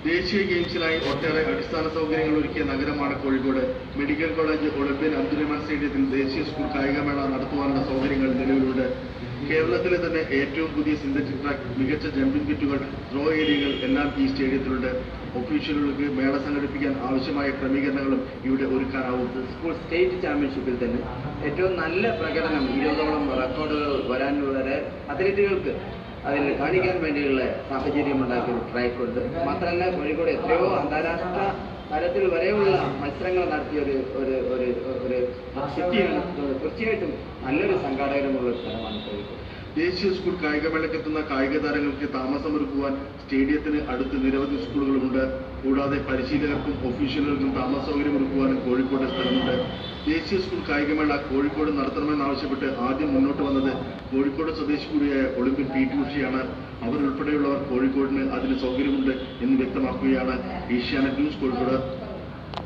ദേശീയ ഗെയിംസിനായി ഒട്ടേറെ അടിസ്ഥാന സൗകര്യങ്ങൾ ഒരുക്കിയ നഗരമാണ് Kozhikode. Medical college, Olympian Abdurahman സ്റ്റേഡിയത്തിൽ ദേശീയ സ്കൂൾ കായികമേള നടത്തുവാനുള്ള സൗകര്യങ്ങൾ നിലവിലുണ്ട്. കേരളത്തിലെ തന്നെ ഏറ്റവും പുതിയ സിന്തറ്റിക് ട്രാക്ക്, മികച്ച ജമ്പിംഗ് കിറ്റുകൾ, ത്രോ ഏരിയകൾ എല്ലാം ഈ സ്റ്റേഡിയത്തിലുണ്ട്. ഒഫീഷ്യലുകൾക്ക് മേള സംഘടിപ്പിക്കാൻ ആവശ്യമായ ക്രമീകരണങ്ങളും ഇവിടെ ഒരുക്കാനാവും. സ്കൂൾ സ്റ്റേറ്റ് ചാമ്പ്യൻഷിപ്പിൽ തന്നെ ഏറ്റവും നല്ല പ്രകടനം 20ഓളം റെക്കോർഡുകൾ വരാനുള്ള അത്ലറ്റുകൾക്ക് അതിൽ കാണിക്കാൻ വേണ്ടിയുള്ള സാഹചര്യം ഉണ്ടാക്കിയ ഒരു ട്രാക്കുണ്ട്. മാത്രമല്ല കോഴിക്കോട് എത്രയോ അന്താരാഷ്ട്ര തലത്തിൽ വരെയുള്ള മത്സരങ്ങൾ നടത്തിയ ഒരു സിറ്റിയാണ്. തീർച്ചയായിട്ടും നല്ലൊരു സംഘാടകരുമുള്ള ഒരു സ്ഥലമാണ് കോഴിക്കോട്. ദേശീയ സ്കൂൾ കായികമേളയ്ക്കെത്തുന്ന കായിക താരങ്ങൾക്ക് താമസമൊരുക്കുവാൻ സ്റ്റേഡിയത്തിന് അടുത്ത് നിരവധി സ്കൂളുകളുണ്ട്. കൂടാതെ പരിശീലകർക്കും ഒഫീഷ്യലുകൾക്കും താമസ സൗകര്യം ഒരുക്കുവാനും കോഴിക്കോട് സ്ഥലമുണ്ട്. ദേശീയ സ്കൂൾ കായികമേള കോഴിക്കോട് നടത്തണമെന്നാവശ്യപ്പെട്ട് ആദ്യം മുന്നോട്ട് വന്നത് കോഴിക്കോട് സ്വദേശി കൂടിയായ ഒളിമ്പ്യൻ പി.ടി. ഉഷയാണ്. അവരുൾപ്പെടെയുള്ളവർ കോഴിക്കോടിന് അതിന് സൗകര്യമുണ്ട് എന്ന് വ്യക്തമാക്കുകയാണ്. ഏഷ്യാനെറ്റ് ന്യൂസ്, കോഴിക്കോട്.